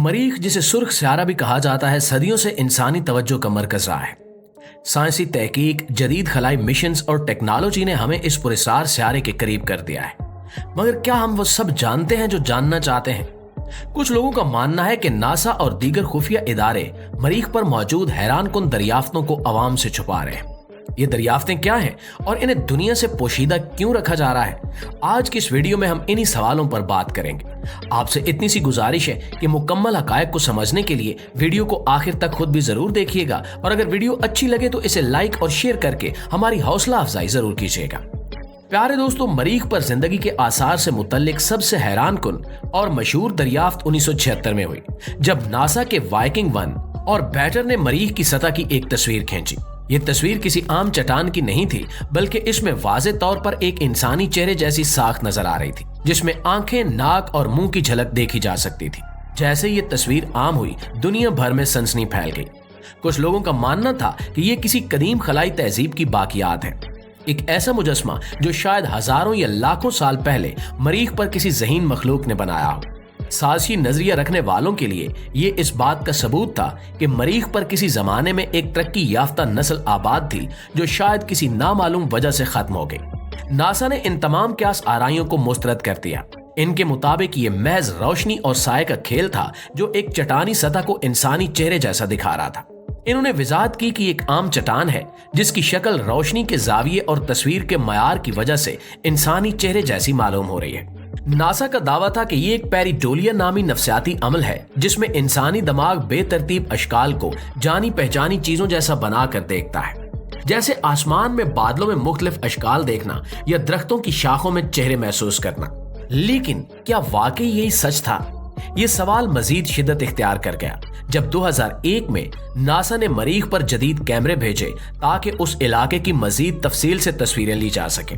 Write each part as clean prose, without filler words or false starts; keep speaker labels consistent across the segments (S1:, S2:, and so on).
S1: मरीख, जिसे सुर्ख सियारा भी कहा जाता है, सदियों से इंसानी तवज्जो का मरकज रहा है। साइंसी तहकीक, जदीद खलाई मिशंस और टेक्नोलॉजी ने हमें इस पुरस्कार सियारे के करीब कर दिया है। मगर क्या हम वो सब जानते हैं जो जानना चाहते हैं? कुछ लोगों का मानना है कि नासा और दीगर खुफिया इदारे मरीख पर मौजूद हैरानकुन दरियाफ्तों को अवाम से छुपा रहे हैं। ये दरियाफ्तें क्या हैं और इन्हें दुनिया से पोशीदा क्यों रखा जा रहा है? आज की इस वीडियो में हम इन्हीं सवालों पर बात करेंगे। आपसे इतनी सी गुजारिश है कि मुकम्मल हकायक को समझने के लिए वीडियो को आखिर तक खुद भी जरूर देखिएगा, और अगर वीडियो अच्छी लगे तो इसे लाइक और शेयर करके हमारी हौसला अफजाई जरूर कीजिएगा। प्यारे दोस्तों, मरीख पर जिंदगी के आसार से मुतल्लिक सबसे हैरानकुन और मशहूर दरियाफ्त 1976 में हुई, जब नासा के वाइकिंग 1 और बैटर ने मरीख की सतह की एक तस्वीर खींची। ये तस्वीर किसी आम चट्टान की नहीं थी, बल्कि इसमें वाज़े तौर पर एक इंसानी चेहरे जैसी साख नजर आ रही थी, जिसमें आंखें, नाक और मुंह की झलक देखी जा सकती थी। जैसे ये तस्वीर आम हुई, दुनिया भर में सनसनी फैल गई। कुछ लोगों का मानना था कि ये किसी कदीम खलाई तहजीब की बाकियात है, एक ऐसा मुजस्मा जो शायद हजारों या लाखों साल पहले मरीख पर किसी ज़हीन मखलूक ने बनाया हो। साजिशी नजरिया रखने वालों के लिए ये इस बात का सबूत था कि मरीख पर किसी जमाने में एक तरक्की याफ्ता नस्ल आबाद थी, जो शायद किसी नामालूम वजह से खत्म हो गई। नासा ने इन तमाम क्यास आराइयों को मुस्तरद कर दिया। इनके मुताबिक ये महज रोशनी और साए का खेल था, जो एक चट्टानी सतह को इंसानी चेहरे जैसा दिखा रहा था। इन्होंने वजाहत की कि एक आम चट्टान है जिसकी शक्ल रोशनी के जाविये और तस्वीर के मयार की वजह से इंसानी चेहरे जैसी मालूम हो रही है। नासा का दावा था कि ये एक पेरिडोलिया नामी नफ्सियाती अमल है, जिसमें इंसानी दिमाग बेतरतीब अशकाल को जानी पहचानी चीजों जैसा बनाकर देखता है, जैसे आसमान में बादलों में मुख्तलिफ अशकाल देखना या दरख्तों की शाखों में चेहरे महसूस करना। लेकिन क्या वाकई यही सच था? ये सवाल मजीद शिद्दत इख्तियार कर गया जब 2001 में नासा ने मरीख पर जदीद कैमरे भेजे ताकि उस इलाके की मजीद तफसील से तस्वीरें ली जा सके।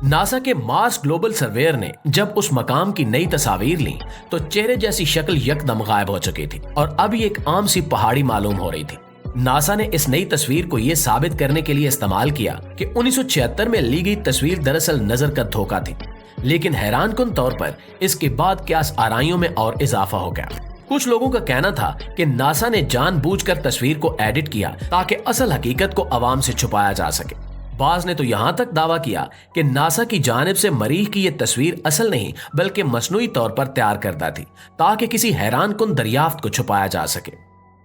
S1: नासा के मार्स ग्लोबल सर्वेयर ने जब उस मकाम की नई तस्वीर ली तो चेहरे जैसी शक्ल यकदम गायब हो चुकी थी और अब ये एक आम सी पहाड़ी मालूम हो रही थी। नासा ने इस नई तस्वीर को यह साबित करने के लिए इस्तेमाल किया कि 1976 में ली गई तस्वीर दरअसल नजर का धोखा थी, लेकिन हैरानकुन तौर पर इसके बाद क्यास आराइयों में और इजाफा हो गया। कुछ लोगों का कहना था कि नासा ने जानबूझकर तस्वीर को एडिट किया ताकि असल हकीकत को आवाम से छुपाया जा सके। बाज ने तो यहाँ तक दावा किया कि नासा की जानिब से मरीख की ये तस्वीर असल नहीं बल्कि मसनूई तौर पर तैयार करता थी ताकि किसी हैरानकुन दरियाफ्त को छुपाया जा सके।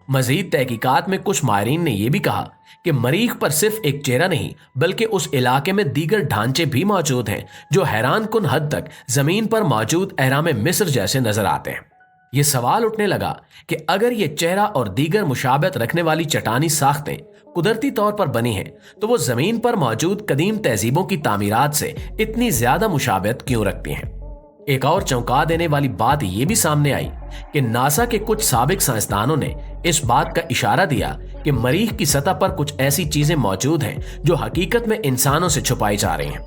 S1: मजीद तहकीकात में कुछ माहिरीन ने यह भी कहा कि मरीख पर सिर्फ एक चेहरा नहीं बल्कि उस इलाके में दीगर ढांचे भी मौजूद हैं जो हैरानकुन हद तक जमीन पर मौजूद अहराम मिस्र जैसे नजर आते हैं। ये सवाल उठने लगा कि अगर ये चेहरा और दीगर मुशाबहत रखने वाली चट्टानी साख्तें कुदरती तौर पर बनी हैं, तो वो जमीन पर मौजूद कदीम तहजीबों की तामीरात से इतनी ज्यादा मुशाबहत क्यों रखती हैं? एक और चौंका देने वाली बात ये भी सामने आई कि नासा के कुछ साबिक साइंसदानों ने इस बात का इशारा दिया कि मरीख की सतह पर कुछ ऐसी चीजें मौजूद हैं जो हकीकत में इंसानों से छुपाई जा रही हैं।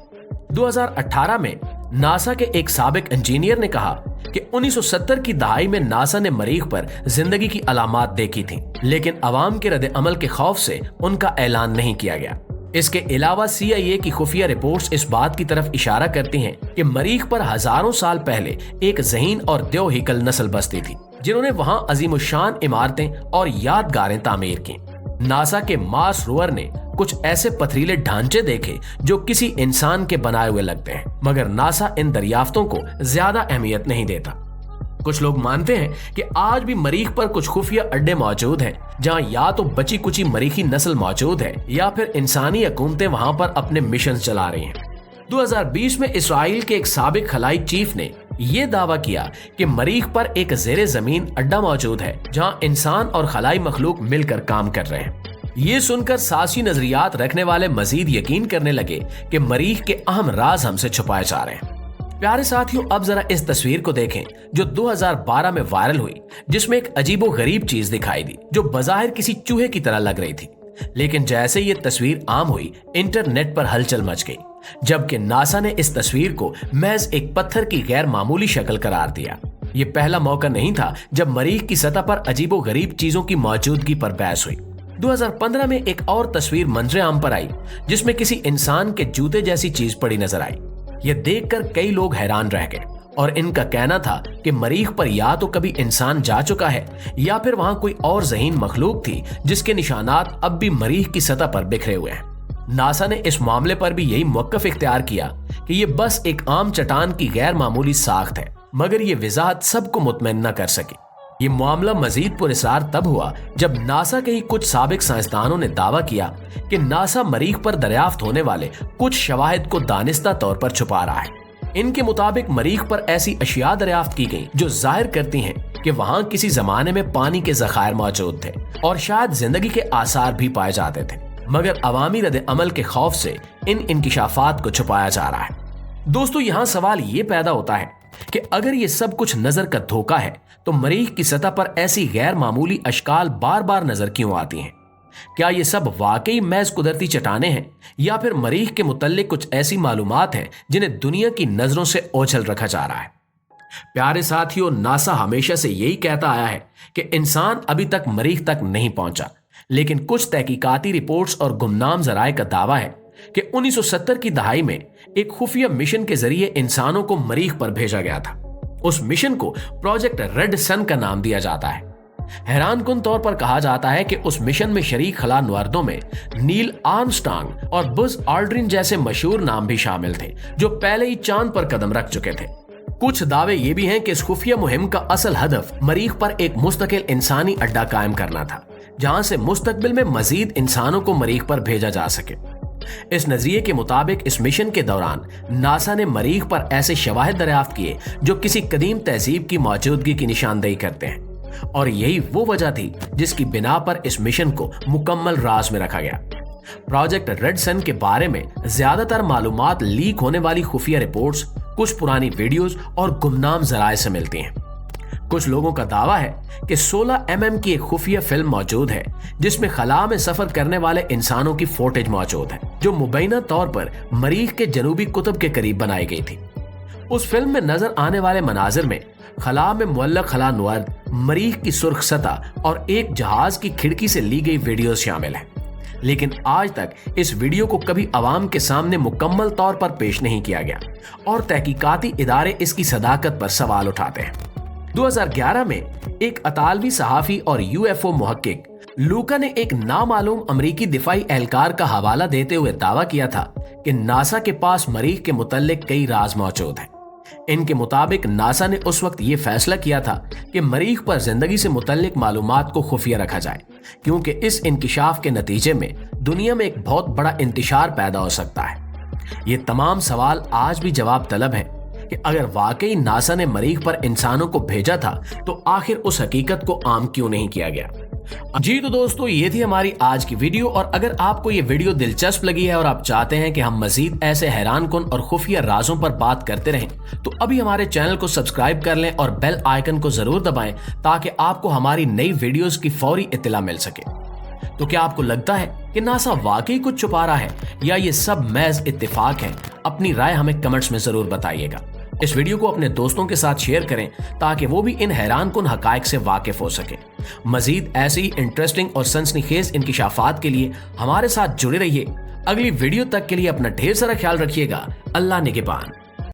S1: 2018 में नासा के एक साबिक इंजीनियर ने कहा कि 1970 की दहाई में नासा ने मरीख पर जिंदगी की अलामात देखी थी, लेकिन अवाम के रद्द अमल के खौफ से उनका ऐलान नहीं किया गया। इसके अलावा CIA की खुफिया रिपोर्ट्स इस बात की तरफ इशारा करती हैं कि मरीख पर हजारों साल पहले एक ज़हीन और देवहिकल नस्ल बसती थी, जिन्होंने वहां अजीमुशान इमारतें और यादगारें तामीर की। नासा के मार्स रोवर ने कुछ ऐसे पथरीले ढांचे देखे जो किसी इंसान के बनाए हुए लगते हैं, मगर नासा इन दरियाफ्तों को ज्यादा अहमियत नहीं देता। कुछ लोग मानते हैं कि आज भी मरीख पर कुछ खुफिया अड्डे मौजूद हैं जहां या तो बची कुची मरीखी नस्ल मौजूद है या फिर इंसानी हुकूमतें वहां पर अपने मिशन चला रही हैं। 2020 में इसराइल के एक साबिक खलाई चीफ ने यह दावा किया कि मरीख पर एक ज़ेरे जमीन अड्डा मौजूद है जहां इंसान और खलाई मखलूक मिलकर काम कर रहे हैं। ये सुनकर साजिशी नजरियात रखने वाले मजीद यकीन करने लगे कि मरीख के अहम राज हमसे छुपाए जा रहे हैं। प्यारे साथियों, अब जरा इस तस्वीर को देखें जो 2012 में वायरल हुई, जिसमें एक अजीबो गरीब चीज दिखाई दी जो बज़ाहिर किसी चूहे की तरह लग रही थी। लेकिन जैसे ये तस्वीर आम हुई, इंटरनेट पर हलचल मच गई, जबकि नासा ने इस तस्वीर को महज एक पत्थर की गैर मामूली शक्ल करार दिया। ये पहला मौका नहीं था जब मरीख की सतह पर अजीबो गरीब चीजों की मौजूदगी पर बहस हुई। 2015 में एक और तस्वीर मंजरे आम पर आई जिसमें किसी इंसान के जूते जैसी चीज पड़ी नजर आई। यह देखकर कई लोग हैरान रह गए और इनका कहना था कि मरीख पर या तो कभी इंसान जा चुका है या फिर वहां कोई और ज़हीन मखलूक थी जिसके निशानात अब भी मरीख की सतह पर बिखरे हुए हैं। नासा ने इस मामले पर भी यही मौक़िफ़ इख्तियार किया कि ये बस एक आम चट्टान की गैर मामूली साख्त है, मगर ये वजाहत सबको मुतमईन न कर सकी। ये मामला मजीद पुरस्कार तब हुआ जब नासा के ही कुछ साबिक साइंसदानों ने दावा किया कि नासा मरीख पर दरियाफ्त होने वाले कुछ शवाहिद को दानिस्ता तौर पर छुपा रहा है। इनके मुताबिक मरीख पर ऐसी अशिया दरियाफ्त की गई जो जाहिर करती हैं कि वहां किसी जमाने में पानी के ज़खायर मौजूद थे और शायद जिंदगी के आसार भी पाए जाते थे, मगर अवामी रद्द अमल के खौफ से इन इंकिशाफात को छुपाया जा रहा है। दोस्तों, यहाँ सवाल ये पैदा होता है कि अगर ये सब कुछ नजर का धोखा है तो मरीख की सतह पर ऐसी गैर मामूली अशकाल बार बार नजर क्यों आती हैं? क्या ये सब वाकई महज कुदरती चट्टानें हैं या फिर मरीख के मुतल्लिक कुछ ऐसी मालूमात हैं जिन्हें दुनिया की नजरों से ओझल रखा जा रहा है? प्यारे साथियों, नासा हमेशा से यही कहता आया है कि इंसान अभी तक मरीख तक नहीं पहुंचा, लेकिन कुछ तहकीकाती रिपोर्ट्स और गुमनाम जराए का दावा है कि 1970 की दहाई में एक खुफिया मिशन के जरिए इंसानों को मरीख पर भेजा गया था। उस मिशन को प्रोजेक्ट रेड सन का नाम दिया जाता है। हैरानकुन तौर पर कहा जाता है कि उस मिशन में शरीक खला नुर्दों में नील आर्मस्ट्रांग और बज़ ऑल्ड्रिन जैसे मशहूर नाम भी शामिल थे, जो पहले ही चांद पर कदम रख चुके थे। कुछ दावे ये भी हैं कि इस खुफिया मुहिम का असल हदफ मरीख पर एक मुस्तकिल इंसानी अड्डा कायम करना था, जहां से मुस्तकबिल में मजीद इंसानों को मरीख पर भेजा जा सके। इस नजरिए के मुताबिक इस मिशन के दौरान नासा ने मरीख पर ऐसे शवाहिद दरियाफ्त किए जो किसी कदीम तहजीब की मौजूदगी की निशानदेही करते हैं, और यही वो वजह थी जिसकी बिना पर इस मिशन को मुकम्मल राज में रखा गया। प्रोजेक्ट रेड सन के बारे में ज्यादातर मालूमात लीक होने वाली खुफिया रिपोर्ट्स, कुछ पुरानी वीडियोस और गुमनाम जराए से मिलती हैं। कुछ लोगों का दावा है कि 16 mm की एक खुफिया फिल्म मौजूद है जिसमें खला में सफर करने वाले इंसानों की फुटेज मौजूद है, जो मुबैना तौर पर मरीख के जनूबी कुतुब के करीब बनाई गई थी। उस फिल्म में नजर आने वाले मनाजिर में खला में मुअल्लक खला नुर्द, मरीख की सुर्ख सतह और एक जहाज की खिड़की से ली गई वीडियो शामिल है, लेकिन आज तक इस वीडियो को कभी अवाम के सामने मुकम्मल तौर पर पेश नहीं किया गया और तहकीकाती इदारे इसकी सदाकत पर सवाल उठाते हैं। 2011 में एक अतालवी सहाफी और UFO मुहक्किक लूका ने एक नामालूम अमरीकी दिफाई एहलकार का हवाला देते हुए दावा किया था कि नासा के पास मरीख के मुतल्लिक कई राज मौजूद हैं। इनके मुताबिक नासा ने उस वक्त ये फैसला किया था कि मरीख पर जिंदगी से मुतल्लिक मालूमात को खुफिया रखा जाए, क्योंकि इस इंकिशाफ के नतीजे में दुनिया में एक बहुत बड़ा इंतशार पैदा हो सकता है। ये तमाम सवाल आज भी जवाब तलब हैं कि अगर वाकई नासा ने मरीख पर इंसानों को भेजा था तो आखिर उस हकीकत को आम क्यों नहीं किया गया। जी तो दोस्तों, ये थी हमारी आज की वीडियो, और अगर आपको ये वीडियो दिलचस्प लगी है और आप चाहते हैं कि हम मजीद ऐसे हैरानकुन और खुफिया राजों पर बात करते रहें, तो अभी हमारे चैनल को सब्सक्राइब कर लें और बेल आइकन को जरूर दबाएं ताकि आपको हमारी नई वीडियोस की फौरी इत्तला मिल सके। तो क्या आपको लगता है कि नासा वाकई कुछ छुपा रहा है या ये सब महज इत्तेफाक है? अपनी राय हमें कमेंट्स में जरूर बताइएगा। इस वीडियो को अपने दोस्तों के साथ शेयर करें ताकि वो भी इन हैरानकुन हकायक से वाकिफ हो सके। मजीद ऐसी ही इंटरेस्टिंग और सनसनीखेज इंकिशाफात के लिए हमारे साथ जुड़े रहिए। अगली वीडियो तक के लिए अपना ढेर सारा ख्याल रखिएगा। अल्लाह निगहबान।